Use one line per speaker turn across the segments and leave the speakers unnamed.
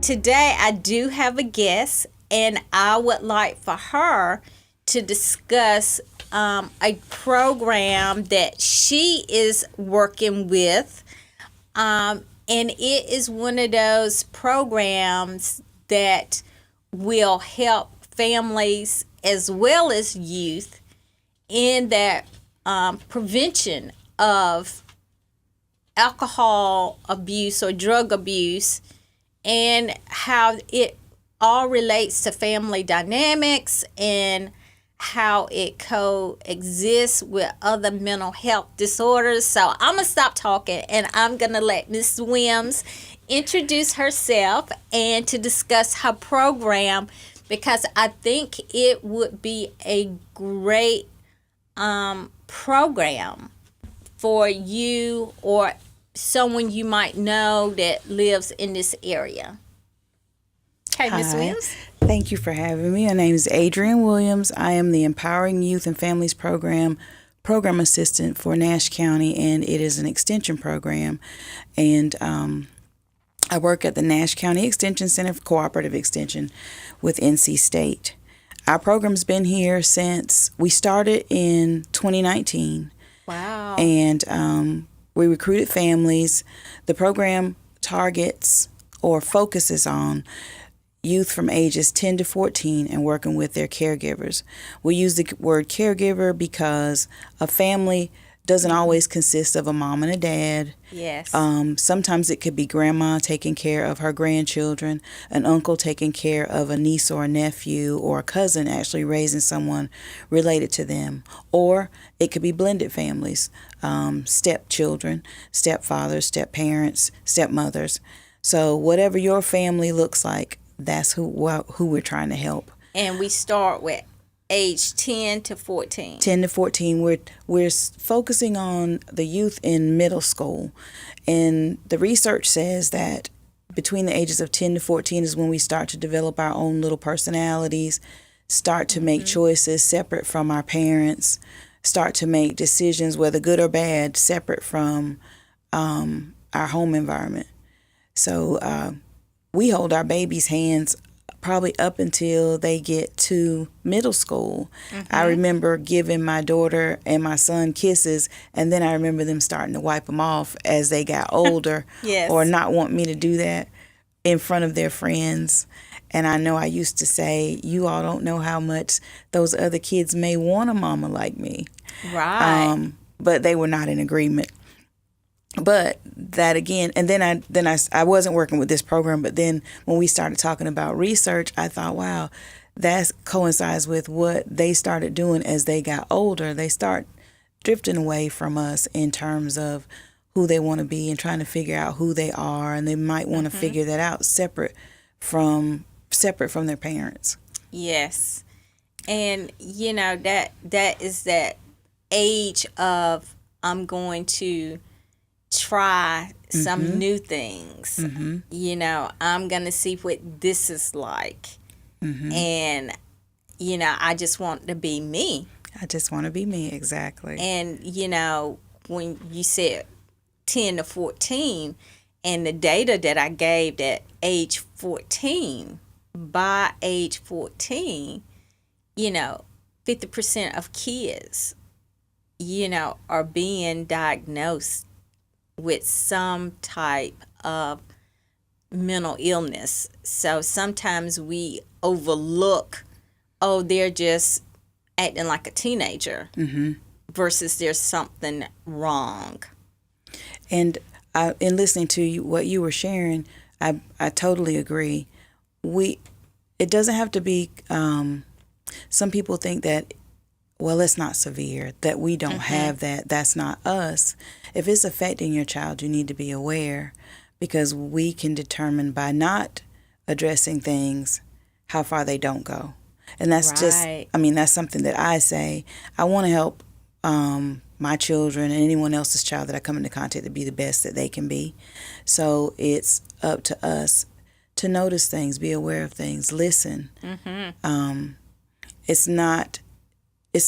today I do have a guest, and I would like for her to discuss a program that she is working with. And it is one of those programs that will help families as well as youth in that prevention of alcohol abuse or drug abuse, and how it all relates to family dynamics and how it coexists with other mental health disorders. So I'm going to stop talking and I'm going to let Ms. Wims introduce herself and to discuss her program, because I think it would be a great program for you or someone you might know that lives in this area. Okay, Ms. Williams.
Thank you for having me. My name is Adrienne Williams. I am the Empowering Youth and Families Program Assistant for Nash County, and it is an extension program. And I work at the Nash County Extension Center for Cooperative Extension with NC State. Our program's been here since we started in 2019.
Wow.
And we recruited families. The program targets or focuses on youth from ages 10 to 14 and working with their caregivers. We use the word caregiver because a family doesn't always consist of a mom and a dad.
Yes.
Sometimes it could be grandma taking care of her grandchildren, an uncle taking care of a niece or a nephew, or a cousin actually raising someone related to them. Or it could be blended families, stepchildren, stepfathers, step-parents, stepmothers. So whatever your family looks like, that's who we're trying to help.
And we start with age 10 to 14.
10 to 14. We're focusing on the youth in middle school. And the research says that between the ages of 10 to 14 is when we start to develop our own little personalities, start to make choices separate from our parents, start to make decisions, whether good or bad, separate from our home environment. So we hold our babies' hands probably up until they get to middle school. I remember giving my daughter and my son kisses, and then I remember them starting to wipe them off as they got older.
Yes.
Or not want me to do that in front of their friends. And I know I used to say, you all don't know how much those other kids may want a mama like me.
Right.
But they were not in agreement. But that again, and then I wasn't working with this program, but then when we started talking about research, I thought, wow, that coincides with what they started doing as they got older. They start drifting away from us in terms of who they want to be and trying to figure out who they are, and they might want to figure that out separate from their parents.
Yes. And you know that is that age of I'm going to try some new things. You know, I'm going to see what this is like. And, you know, I just want to be me.
I just want to be me, exactly.
And, you know, when you said 10 to 14, and the data that I gave at age 14, by age 14, you know, 50% of kids, you know, are being diagnosed with some type of mental illness. So sometimes we overlook, oh, they're just acting like a teenager, versus there's something wrong.
And in listening to what you were sharing, I totally agree. It doesn't have to be, some people think that, well, it's not severe, that we don't have that. That's not us. If it's affecting your child, you need to be aware, because we can determine by not addressing things how far they don't go. And that's that's something that I say. I want to help my children and anyone else's child that I come into contact to be the best that they can be. So it's up to us to notice things, be aware of things, listen. It's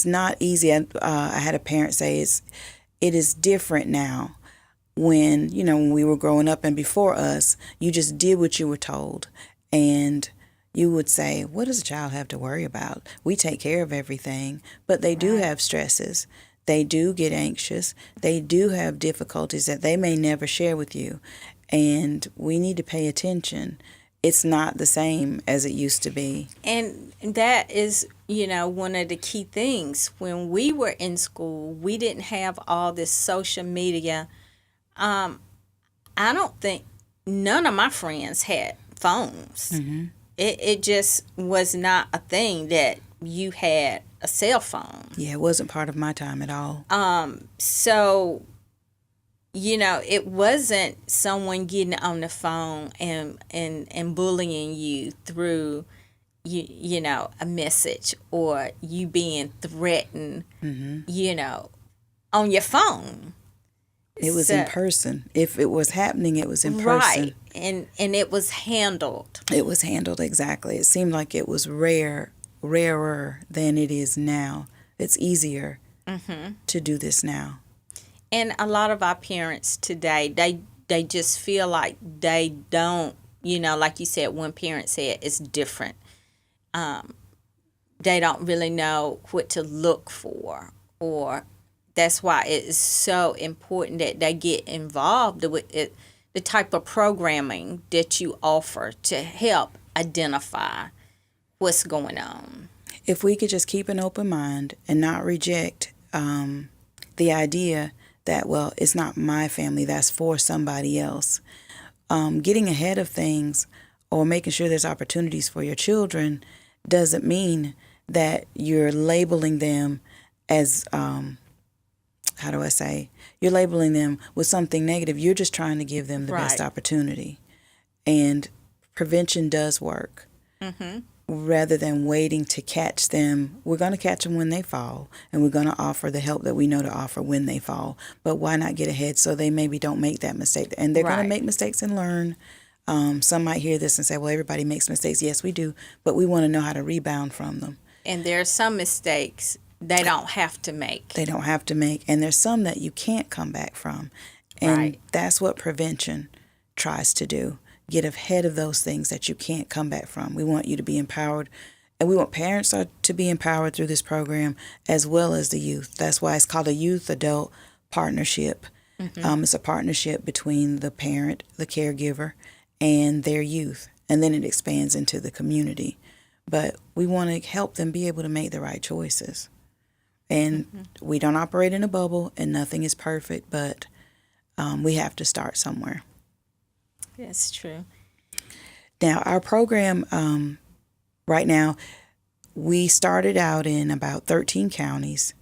not easy. I had a parent say it is different now when, when we were growing up and before us, you just did what you were told. And you would say, what does a child have to worry about? We take care of everything. But they do have stresses. They do get anxious. They do have difficulties that they may never share with you. And we need to pay attention. It's not the same as it used to be.
And that is, one of the key things. When we were in school, we didn't have all this social media. I don't think none of my friends had phones.
Mm-hmm.
It just was not a thing that you had a cell phone.
Yeah, it wasn't part of my time at all.
So, it wasn't someone getting on the phone and bullying you through, a message, or you being threatened, on your phone.
It was in person. If it was happening, it was in person.
Right. And it was handled.
It was handled exactly. It seemed like it was rarer than it is now. It's easier to do this now.
And a lot of our parents today, they just feel like they don't, like you said, one parent said it's different. They don't really know what to look for, or that's why it is so important that they get involved with it, the type of programming that you offer to help identify what's going on.
If we could just keep an open mind and not reject the idea that, well, it's not my family, that's for somebody else. Getting ahead of things or making sure there's opportunities for your children doesn't mean that you're labeling them as, you're labeling them with something negative. You're just trying to give them the best opportunity. And prevention does work. Rather than waiting to catch them, we're going to catch them when they fall, and we're going to offer the help that we know to offer when they fall. But why not get ahead so they maybe don't make that mistake? And they're going to make mistakes and learn. Some might hear this and say, well, everybody makes mistakes. Yes, we do. But we want to know how to rebound from them.
And there are some mistakes they don't have to make.
They don't have to make. And there's some that you can't come back from. And that's what prevention tries to do. Get ahead of those things that you can't come back from. We want you to be empowered, and we want parents to be empowered through this program as well as the youth. That's why it's called a youth-adult partnership. It's a partnership between the parent, the caregiver, and their youth, and then it expands into the community. But we want to help them be able to make the right choices. And we don't operate in a bubble, and nothing is perfect, but we have to start somewhere.
That's true.
Now, our program right now, we started out in about 13 counties,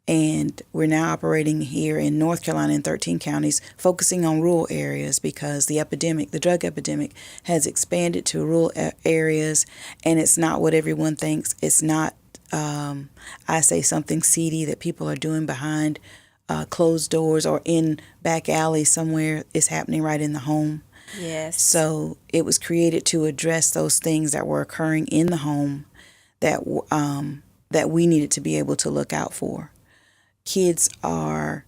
and we're now operating here in North Carolina in 13 counties, focusing on rural areas because the drug epidemic, has expanded to rural areas, and it's not what everyone thinks. It's not, something seedy that people are doing behind closed doors or in back alleys somewhere. It's happening right in the home.
Yes.
So it was created to address those things that were occurring in the home that we needed to be able to look out for. Kids are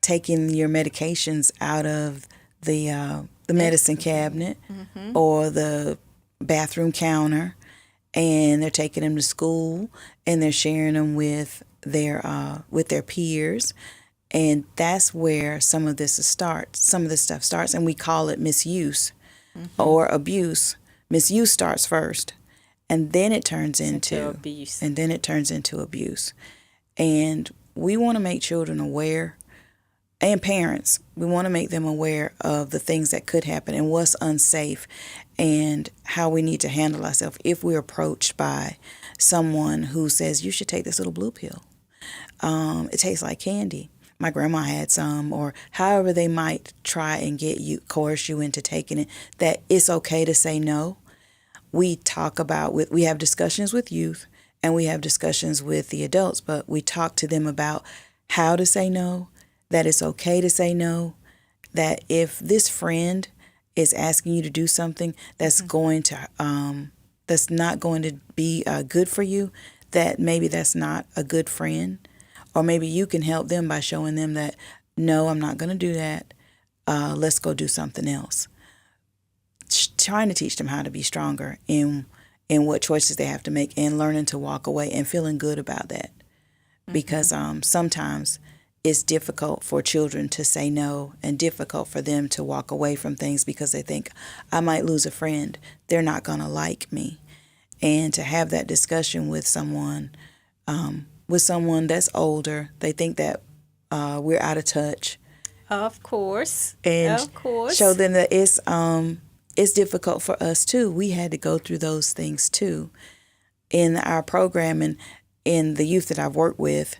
taking your medications out of the medicine cabinet or the bathroom counter, and they're taking them to school, and they're sharing them with their peers. And that's where some of this stuff starts, and we call it misuse or abuse. Misuse starts first, and then it turns into abuse. And we want to make children aware, and parents, we want to make them aware of the things that could happen and what's unsafe, and how we need to handle ourselves if we're approached by someone who says, you should take this little blue pill. It tastes like candy. My grandma had some, or however they might try and coerce you into taking it, that it's okay to say no. We have discussions with youth, and we have discussions with the adults, but we talk to them about how to say no, that it's okay to say no, that if this friend is asking you to do something that's that's not going to be good for you, that maybe that's not a good friend. Or maybe you can help them by showing them that no, I'm not going to do that. Let's go do something else. Trying to teach them how to be stronger in what choices they have to make, and learning to walk away and feeling good about that. Because sometimes it's difficult for children to say no, and difficult for them to walk away from things because they think, I might lose a friend. They're not going to like me. And to have that discussion with someone that's older, they think that we're out of touch.
Of course.
And
Of course.
show them that it's difficult for us too. We had to go through those things too. In our program and in the youth that I've worked with,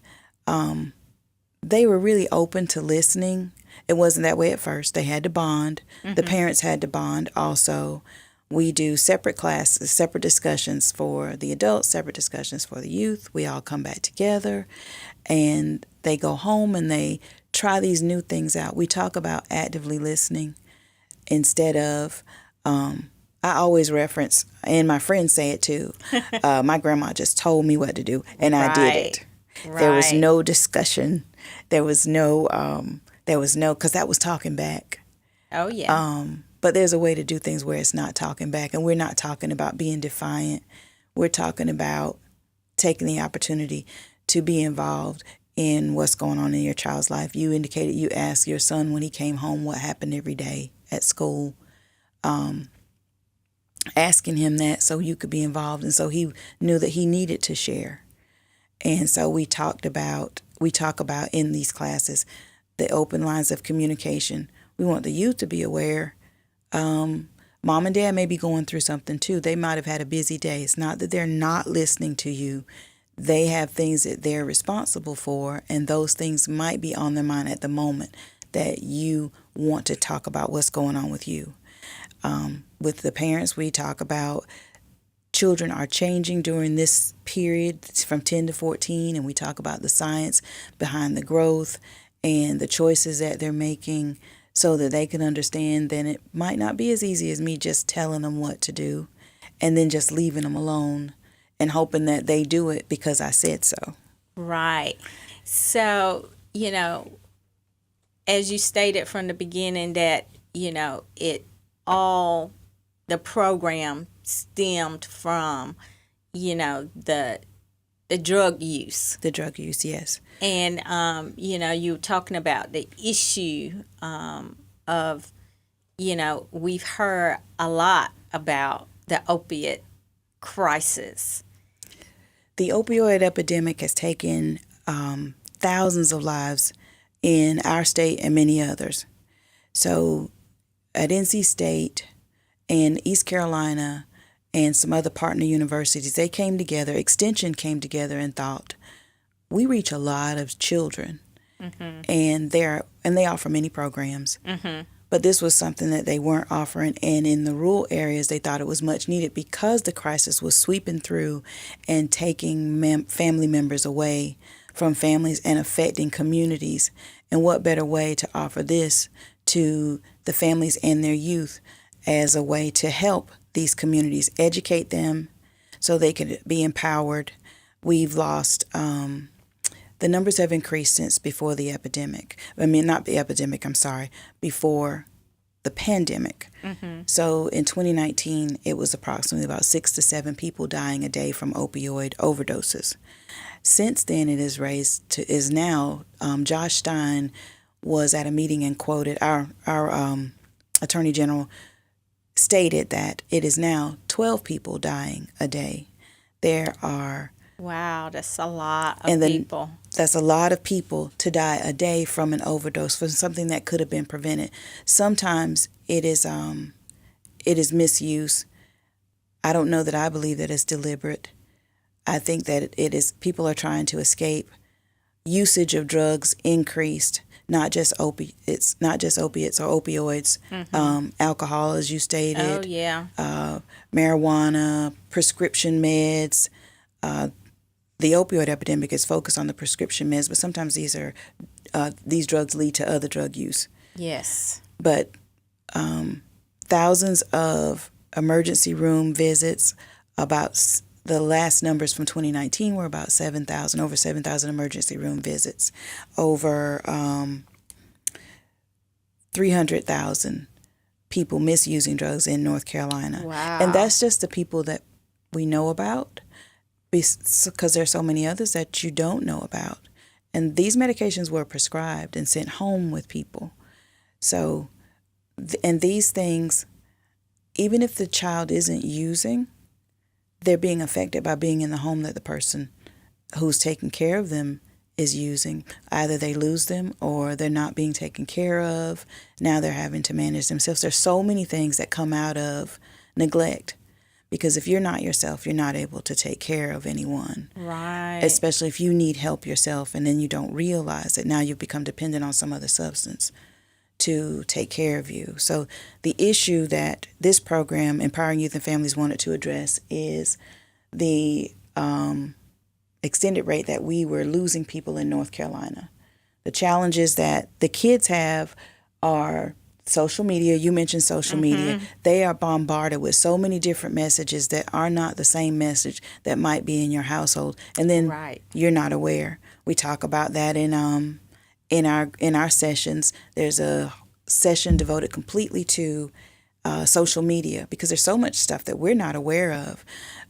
they were really open to listening. It wasn't that way at first. They had to bond. The parents had to bond also. We do separate classes, separate discussions for the adults, separate discussions for the youth. We all come back together, and they go home and they try these new things out. We talk about actively listening instead of, I always reference, and my friends say it too, my grandma just told me what to do, and I did it.
Right.
There was no discussion. There was no, because that was talking back.
Oh, yeah.
But there's a way to do things where it's not talking back, and we're not talking about being defiant. We're talking about taking the opportunity to be involved in what's going on in your child's life. You indicated you asked your son when he came home what happened every day at school, asking him that so you could be involved, and so he knew that he needed to share. And so we talk about in these classes the open lines of communication. We want the youth to be aware. Mom and dad may be going through something too. They might have had a busy day. It's not that they're not listening to you. They have things that they're responsible for, and those things might be on their mind at the moment that you want to talk about what's going on with you. With the parents, we talk about children are changing during this period from 10 to 14, and we talk about the science behind the growth and the choices that they're making so that they can understand that it might not be as easy as me just telling them what to do and then just leaving them alone and hoping that they do it because I said so.
Right. So, as you stated from the beginning that, the program stemmed from, the drug use.
The drug use, yes.
And, you were talking about the issue of, we've heard a lot about the opiate crisis.
The opioid epidemic has taken thousands of lives in our state and many others. So at NC State and East Carolina and some other partner universities, they came together, Extension came together and thought, we reach a lot of children, and they offer many programs. But this was something that they weren't offering, and in the rural areas, they thought it was much needed because the crisis was sweeping through and taking family members away from families and affecting communities. And what better way to offer this to the families and their youth as a way to help these communities, educate them so they can be empowered. We've lost, the numbers have increased since before the epidemic. Not the epidemic, before the pandemic. So in 2019, it was approximately about 6 to 7 people dying a day from opioid overdoses. Since then, it is now, Josh Stein was at a meeting and quoted, our Attorney General stated that it is now 12 people dying a day. There are...
Wow, that's a lot of people.
That's a lot of people to die a day from an overdose, from something that could have been prevented. Sometimes it is misuse. I don't know that I believe that it's deliberate. I think that it is people are trying to escape. Usage of drugs increased, not just opiates or opioids, alcohol, as you stated.
Oh, yeah.
Marijuana, prescription meds. The opioid epidemic is focused on the prescription meds, but sometimes these drugs lead to other drug use.
Yes.
But thousands of emergency room visits. About the last numbers from 2019 were about over 7,000 emergency room visits. Over 300,000 people misusing drugs in North Carolina.
Wow.
And that's just the people that we know about, because there's so many others that you don't know about. And these medications were prescribed and sent home with people. So, and these things, even if the child isn't using, they're being affected by being in the home that the person who's taking care of them is using. Either they lose them or they're not being taken care of. Now they're having to manage themselves. There's so many things that come out of neglect, because if you're not yourself, you're not able to take care of anyone.
Right.
Especially if you need help yourself and then you don't realize that now you've become dependent on some other substance to take care of you. So the issue that this program, Empowering Youth and Families, wanted to address is the extended rate that we were losing people in North Carolina. The challenges that the kids have are social media. You mentioned social media. They are bombarded with so many different messages that are not the same message that might be in your household, and then
Right.
you're not aware. We talk about that in our sessions. There's a session devoted completely to social media, because there's so much stuff that we're not aware of.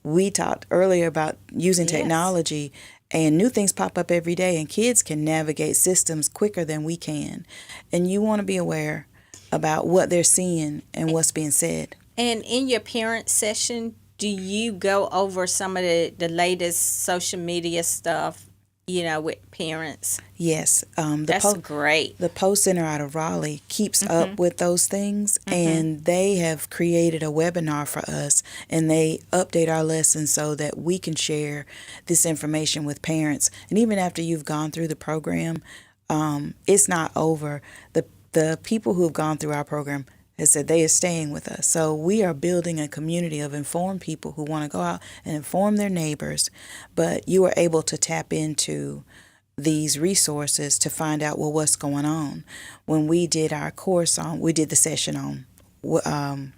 We talked earlier about using
Yes.
technology, and new things pop up every day, and kids can navigate systems quicker than we can. And you want to be aware about what they're seeing and what's being said.
And in your parent session, do you go over some of the latest social media stuff, with parents?
Yes.
That's great.
The Post Center out of Raleigh keeps up with those things, and they have created a webinar for us, and they update our lessons so that we can share this information with parents. And even after you've gone through the program, it's not over. The people who have gone through our program has said they are staying with us. So we are building a community of informed people who want to go out and inform their neighbors, but you are able to tap into these resources to find out, well, what's going on. When we did our course we did the session on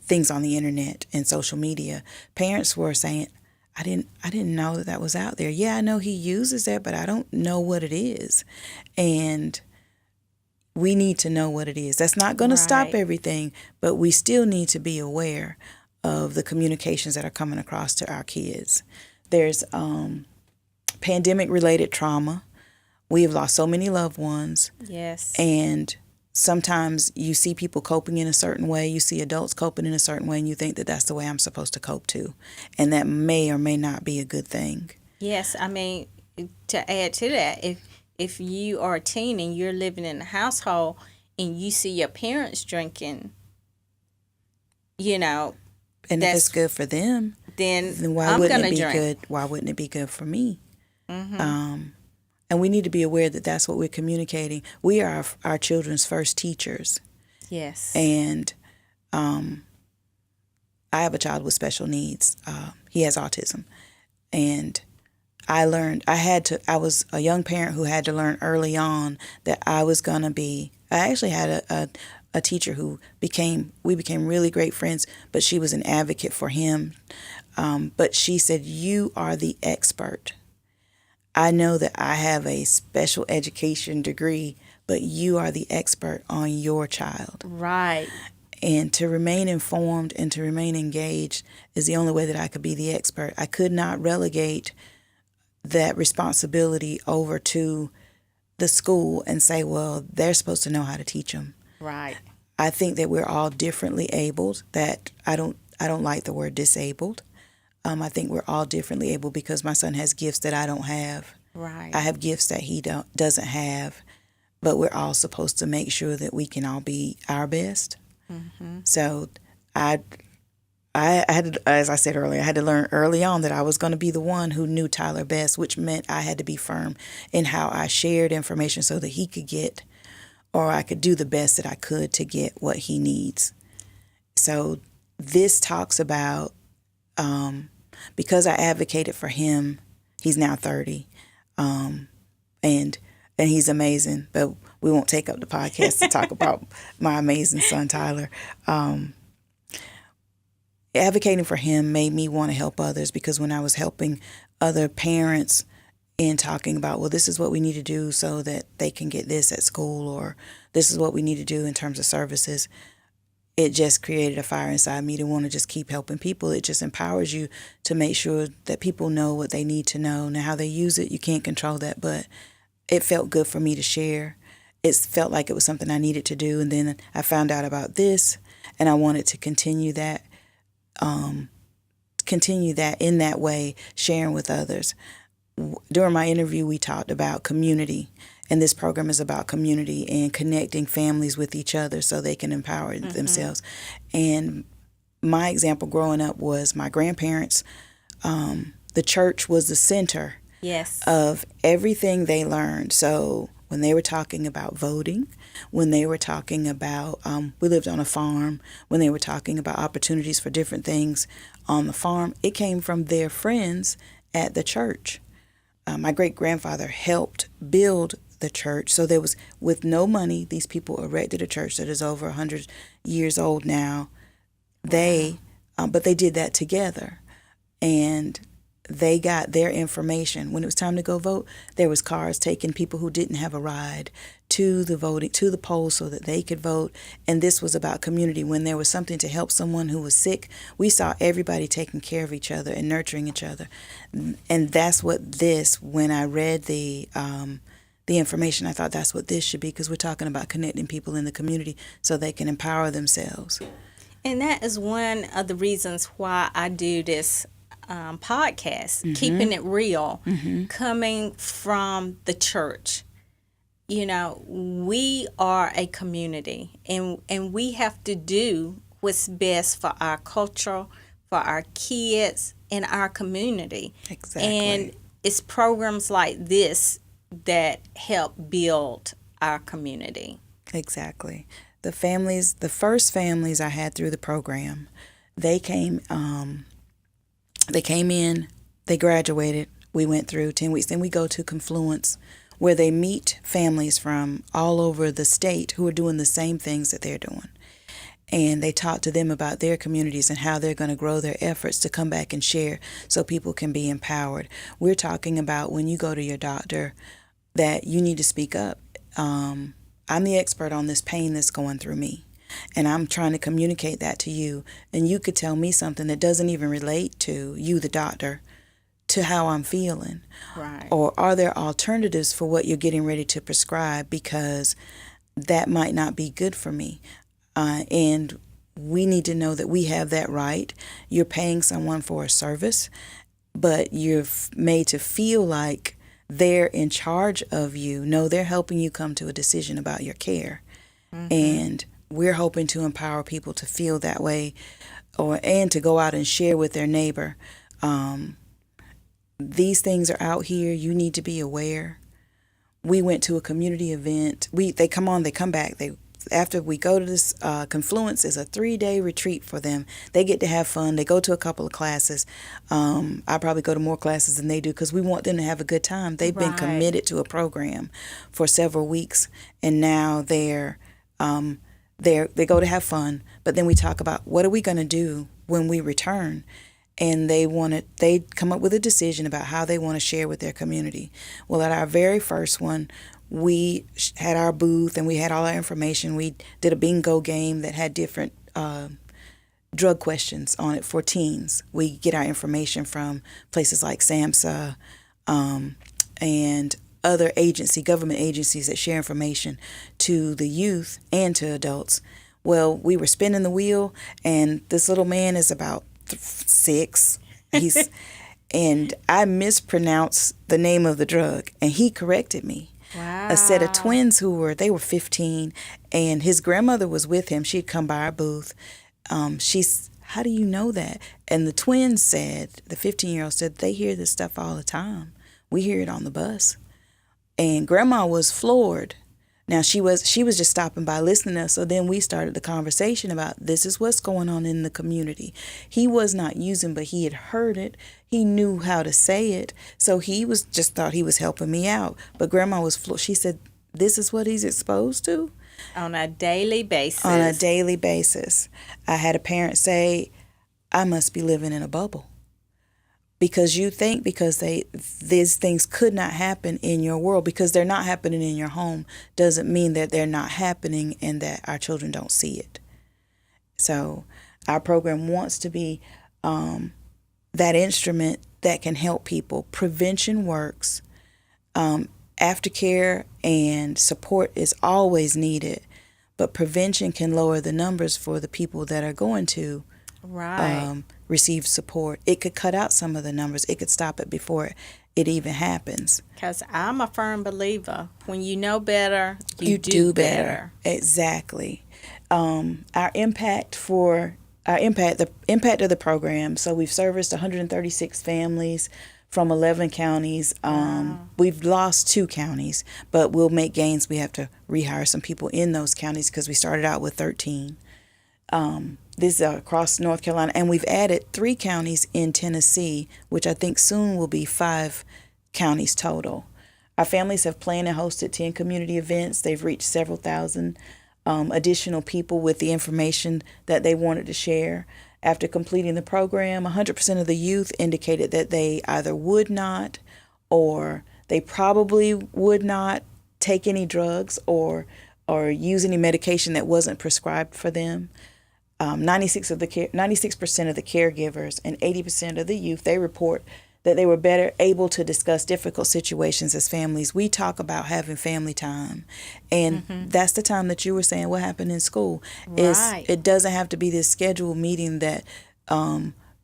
things on the internet and social media, parents were saying, I didn't know that was out there. Yeah, I know he uses that, but I don't know what it is. And we need to know what it is. That's not going to stop
Right.
everything, but we still need to be aware of the communications that are coming across to our kids. There's pandemic-related trauma. We have lost so many loved ones,
Yes.
and sometimes you see people coping in a certain way. You see adults coping in a certain way, and you think that that's the way I'm supposed to cope too. And that may or may not be a good thing.
Yes, I mean, to add to that, if you are a teen and you're living in a household and you see your parents drinking,
And if
That's-
it's good for them,
then
why
I'm
wouldn't
gonna
it be
drink.
good? Why wouldn't it be good for me? And we need to be aware that that's what we're communicating. We are our children's first teachers.
Yes.
And I have a child with special needs. He has autism. And I was a young parent who had to learn early on that I actually had a teacher who we became really great friends, but she was an advocate for him. But she said, "You are the expert. I know that I have a special education degree, but you are the expert on your child."
Right.
And to remain informed and to remain engaged is the only way that I could be the expert. I could not relegate that responsibility over to the school and say, well, they're supposed to know how to teach them.
Right.
I think that we're all differently abled. That I don't like the word disabled. I think we're all differently able because my son has gifts that I don't have.
Right.
I have gifts that he doesn't have, but we're all supposed to make sure that we can all be our best. So I had to, as I said earlier, I had to learn early on that I was going to be the one who knew Tyler best, which meant I had to be firm in how I shared information so that he could get, or I could do the best that I could to get what he needs. So this talks about, because I advocated for him, he's now 30, and he's amazing, but we won't take up the podcast to talk about my amazing son, Tyler. Advocating for him made me want to help others, because when I was helping other parents in talking about, well, this is what we need to do so that they can get this at school, or this is what we need to do in terms of services. It just created a fire inside me to want to just keep helping people. It just empowers you to make sure that people know what they need to know. Now, how they use it, you can't control that, but it felt good for me to share. It felt like it was something I needed to do. And then I found out about this, and I wanted to continue that in that way, sharing with others. During my interview, we talked about community, and this program is about community and connecting families with each other so they can empower themselves. And my example growing up was my grandparents. The church was the center
Yes.
of everything they learned. So when they were talking about voting, when they were talking about, we lived on a farm, when they were talking about opportunities for different things on the farm, it came from their friends at the church. My great-grandfather helped build the church. So there was, with no money, these people erected a church that is over 100 years old now. But they did that together. And they got their information. When it was time to go vote, there was cars taking people who didn't have a ride to the polls so that they could vote. And this was about community. When there was something to help someone who was sick, we saw everybody taking care of each other and nurturing each other. And that's what when I read the information, I thought that's what this should be, because we're talking about connecting people in the community so they can empower themselves.
And that is one of the reasons why I do this podcast, keeping it real, coming from the church. You know, we are a community, and we have to do what's best for our culture, for our kids, and our community.
Exactly.
And it's programs like this that help build our community.
Exactly. The first families I had through the program, they came in, they graduated. We went through 10 weeks. Then we go to Confluence, where they meet families from all over the state who are doing the same things that they're doing. And they talk to them about their communities and how they're going to grow their efforts to come back and share so people can be empowered. We're talking about when you go to your doctor that you need to speak up. I'm the expert on this pain that's going through me, and I'm trying to communicate that to you. And you could tell me something that doesn't even relate to you, the doctor, to how I'm feeling.
Right.
Or are there alternatives for what you're getting ready to prescribe, because that might not be good for me. And we need to know that we have that right. You're paying someone for a service, but you're made to feel like they're in charge of you. No, they're helping you come to a decision about your care. And we're hoping to empower people to feel that way, and to go out and share with their neighbor. These things are out here. You need to be aware. We went to a community event. They come back. After we go to this Confluence is a 3-day retreat for them. They get to have fun. They go to a couple of classes. I probably go to more classes than they do, because we want them to have a good time. They've been committed to a program for several weeks, and now they go to have fun. But then we talk about, what are we going to do when we return? And they come up with a decision about how they want to share with their community. Well, at our very first one, we had our booth and we had all our information. We did a bingo game that had different drug questions on it for teens. We get our information from places like SAMHSA and other government agencies that share information to the youth and to adults. Well, we were spinning the wheel, and this little man is about 6. And I mispronounced the name of the drug, and he corrected me.
Wow.
A set of twins they were 15, and his grandmother was with him. She'd come by our booth. She's, how do you know that? And the twins said, the 15-year-old said, they hear this stuff all the time. We hear it on the bus. And Grandma was floored. Now, she was just stopping by listening to us. So then we started the conversation about, this is what's going on in the community. He was not using, but he had heard it. He knew how to say it. So he thought he was helping me out. But Grandma was floored. She said, this is what he's exposed to?
On a daily basis.
On a daily basis. I had a parent say, I must be living in a bubble, because you think because these things could not happen in your world, because they're not happening in your home doesn't mean that they're not happening and that our children don't see it. So our program wants to be that instrument that can help people. Prevention works. Aftercare and support is always needed, but prevention can lower the numbers for the people that are going to receive support. It could cut out some of the numbers. It could stop it before it even happens.
Because I'm a firm believer, when you know better,
you do better. Exactly. The impact of the program. So we've serviced 136 families from 11 counties. We've lost 2 counties, but we'll make gains. We have to rehire some people in those counties because we started out with 13. This is across North Carolina, and we've added 3 counties in Tennessee, which I think soon will be 5 counties total. Our families have planned and hosted 10 community events. They've reached several thousand additional people with the information that they wanted to share. After completing the program, 100% of the youth indicated that they either would not or they probably would not take any drugs or use any medication that wasn't prescribed for them. 96% of the caregivers and 80% of the youth, they report that they were better able to discuss difficult situations as families. We talk about having family time, and that's the time that you were saying what happened in school.
Right.
It doesn't have to be this scheduled meeting that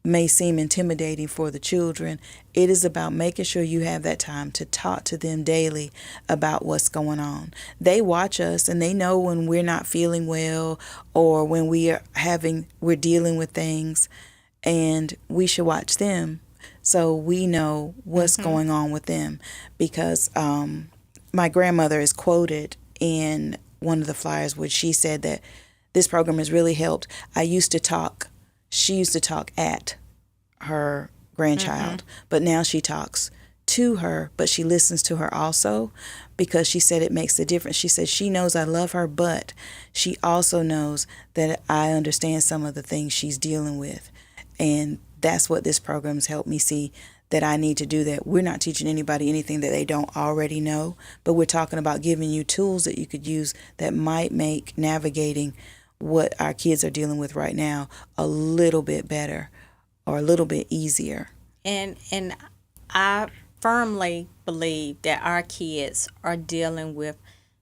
may seem intimidating for the children. It is about making sure you have that time to talk to them daily about what's going on. They watch us and they know when we're not feeling well or when we're dealing with things, and we should watch them so we know what's going on with them. Because my grandmother is quoted in one of the flyers where she said that this program has really helped. She used to talk at her grandchild, but now she talks to her, but she listens to her also, because she said it makes a difference. She said she knows I love her, but she also knows that I understand some of the things she's dealing with. And that's what this program has helped me see, that I need to do that. We're not teaching anybody anything that they don't already know, but we're talking about giving you tools that you could use that might make navigating what our kids are dealing with right now a little bit better or a little bit easier.
And I firmly believe that our kids are dealing with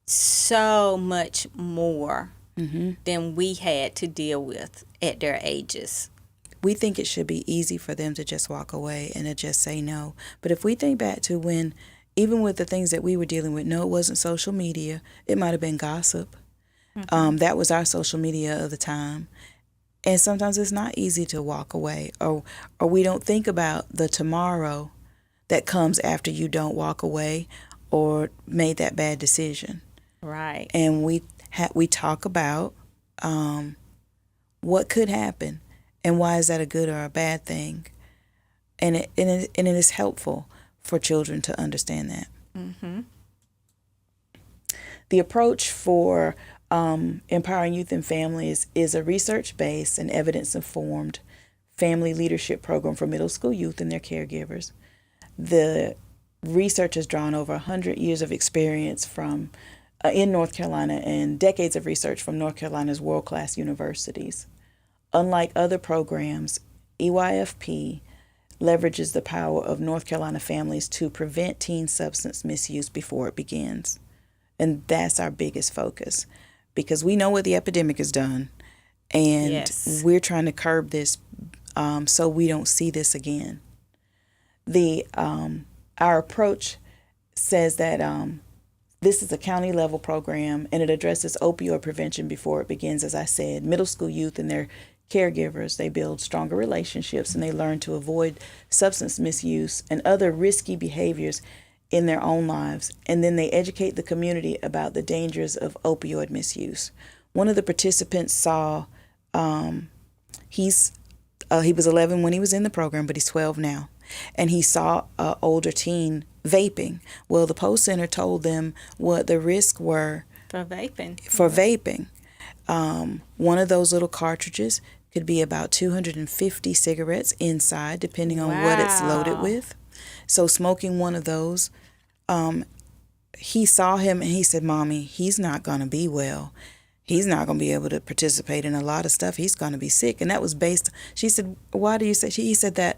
so much more than we had to deal with at their ages.
We think it should be easy for them to just walk away and to just say no. But if we think back to when, even with the things that we were dealing with, no, it wasn't social media. It might have been gossip. That was our social media of the time. And sometimes it's not easy to walk away, or we don't think about the tomorrow that comes after you don't walk away or made that bad decision.
Right.
And we talk about what could happen and why is that a good or a bad thing. And it is helpful for children to understand that. The approach for empowering youth and families is a research-based and evidence-informed family leadership program for middle school youth and their caregivers. The research has drawn over 100 years of experience from in North Carolina and decades of research from North Carolina's world-class universities. Unlike other programs, EYFP leverages the power of North Carolina families to prevent teen substance misuse before it begins. And that's our biggest focus, because we know what the epidemic has done, and we're trying to curb this so we don't see this again. Our approach says that this is a county level program, and it addresses opioid prevention before it begins. As I said, middle school youth and their caregivers, they build stronger relationships and they learn to avoid substance misuse and other risky behaviors in their own lives, and then they educate the community about the dangers of opioid misuse. One of the participants saw, he was 11 when he was in the program, but he's 12 now, and he saw an older teen vaping. Well, the Post Center told them what the risks were
for vaping.
One of those little cartridges could be about 250 cigarettes inside, depending on what it's loaded
Wow.
with. So smoking one of those, he saw him and he said, "Mommy, he's not going to be well. He's not going to be able to participate in a lot of stuff. He's going to be sick." And that was based, she said, "Why do you say?" He said that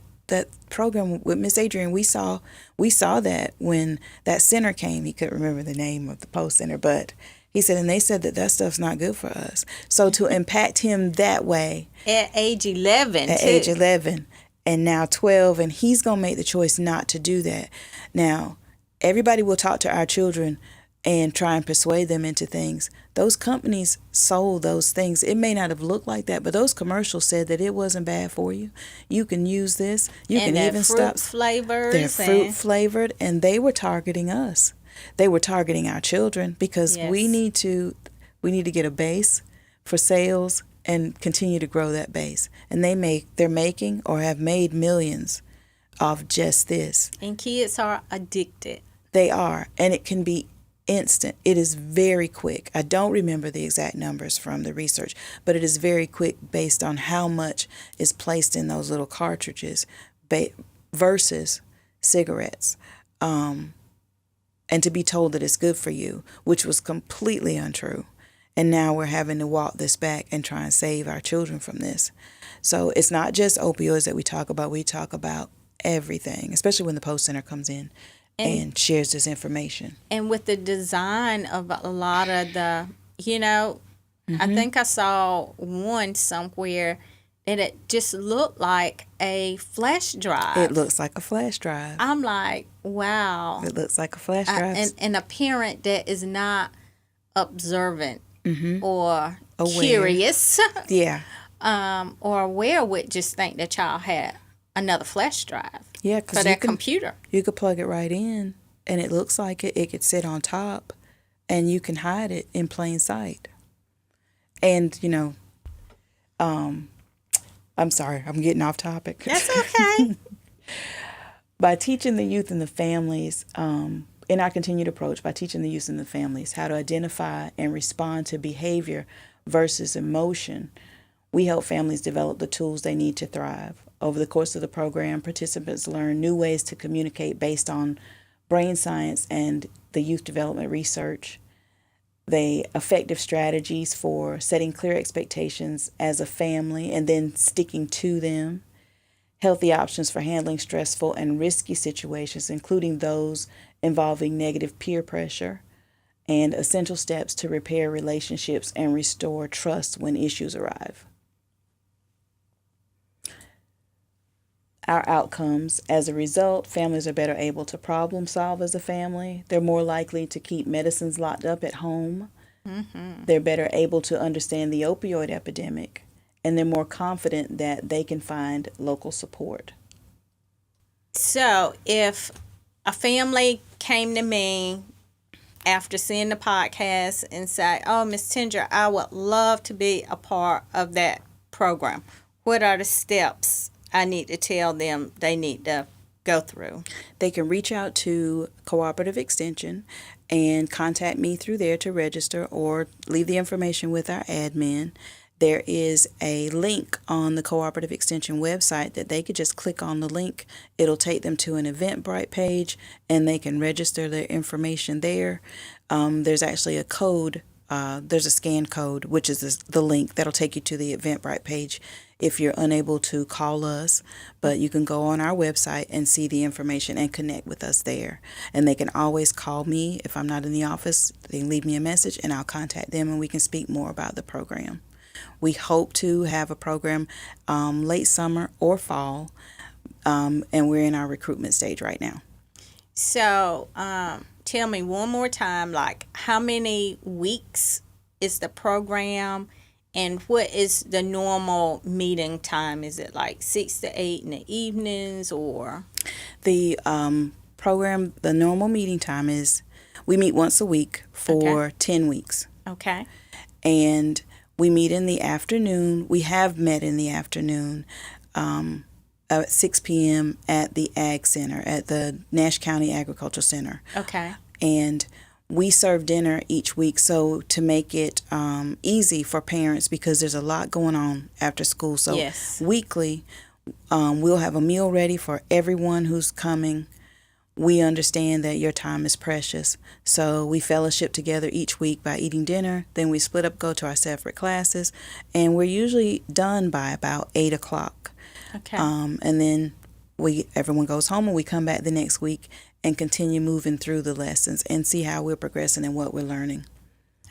program with Miss Adrian, we saw that when that center came. He couldn't remember the name of the post center, but he said, and they said that stuff's not good for us. So to impact him that way
At age 11,
at
too.
age 11 and now 12, and he's going to make the choice not to do that. Now, everybody will talk to our children and try and persuade them into things. Those companies sold those things. It may not have looked like that, but those commercials said that it wasn't bad for you. You can use this. You
And
can
they're
even
fruit
stop.
flavors.
They're fruit flavored, and they were targeting us. They were targeting our children because we
Yes.
need to get a base for sales and continue to grow that base. And they're making or have made millions off just this.
And kids are addicted.
They are, and it can be instant. It is very quick. I don't remember the exact numbers from the research, but it is very quick based on how much is placed in those little cartridges versus cigarettes. And to be told that it's good for you, which was completely untrue. And now we're having to walk this back and try and save our children from this. So it's not just opioids that we talk about. We talk about everything, especially when the Post Center comes in and shares this information.
And with the design of a lot of the, I think I saw one somewhere that it just looked like a flash drive.
It looks like a flash drive.
I'm like, wow.
It looks like a flash drive.
And a parent that is not observant or
Aware.
curious
Yeah.
or aware would just think the child had another flash drive
Yeah,
for
because
their computer.
you could plug it right in, and it looks like it. It could sit on top, and you can hide it in plain sight. And, I'm sorry, I'm getting off topic.
That's okay.
By teaching the youth and the families, in our continued approach, by teaching the youth and the families how to identify and respond to behavior versus emotion, we help families develop the tools they need to thrive. Over the course of the program, participants learn new ways to communicate based on brain science and the youth development research. They effective strategies for setting clear expectations as a family and then sticking to them. Healthy options for handling stressful and risky situations, including those involving negative peer pressure, and essential steps to repair relationships and restore trust when issues arrive. Our outcomes: as a result, families are better able to problem solve as a family. They're more likely to keep medicines locked up at home. They're better able to understand the opioid epidemic, and they're more confident that they can find local support.
So if a family came to me after seeing the podcast and say, "Oh, Miss Tinger, I would love to be a part of that program," what are the steps I need to tell them they need to go through?
They can reach out to Cooperative Extension and contact me through there to register or leave the information with our admin. There is a link on the Cooperative Extension website that they could just click on the link. It'll take them to an Eventbrite page, and they can register their information there. There's actually a code. There's a scan code, which is the link that'll take you to the Eventbrite page if you're unable to call us. But you can go on our website and see the information and connect with us there. And they can always call me if I'm not in the office. They can leave me a message, and I'll contact them, and we can speak more about the program. We hope to have a program late summer or fall, and we're in our recruitment stage right now.
So tell me one more time, like how many weeks is the program, and what is the normal meeting time? Is it like 6 to 8 in the evenings, or?
The program, the normal meeting time is we meet once a week for 10 weeks.
Okay.
And we meet in the afternoon. We have met in the afternoon at 6 p.m. at the Ag Center, at the Nash County Agricultural Center.
Okay.
And we serve dinner each week, so to make it easy for parents, because there's a lot going on after school. So
Yes.
weekly, we'll have a meal ready for everyone who's coming. We understand that your time is precious, so we fellowship together each week by eating dinner. Then we split up, go to our separate classes, and we're usually done by about 8 o'clock.
Okay.
And then everyone goes home, and we come back the next week and continue moving through the lessons and see how we're progressing and what we're learning.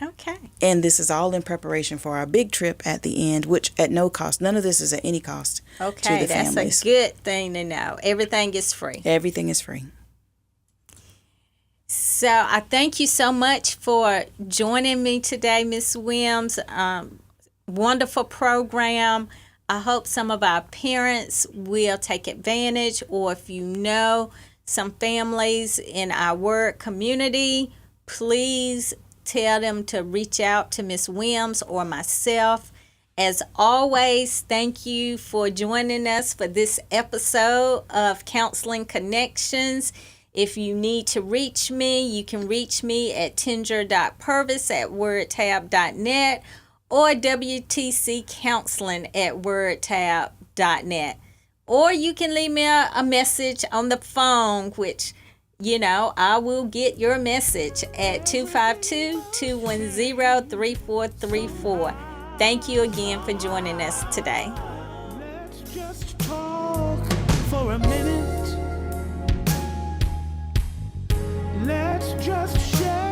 Okay.
And this is all in preparation for our big trip at the end, which at no cost. None of this is at any cost
Okay,
to the
that's
families.
a good thing to know. Everything is free.
Everything is free.
So I thank you so much for joining me today, Ms. Williams. Wonderful program. I hope some of our parents will take advantage, or if you know some families in our work community, please tell them to reach out to Ms. Williams or myself. As always, thank you for joining us for this episode of Counseling Connections. If you need to reach me, you can reach me at tinger.purvis@wordtab.net or wtccounseling@wordtab.net. Or you can leave me a message on the phone, which, I will get your message at 252-210-3434. Thank you again for joining us today.
Let's just talk for a minute. Let's just share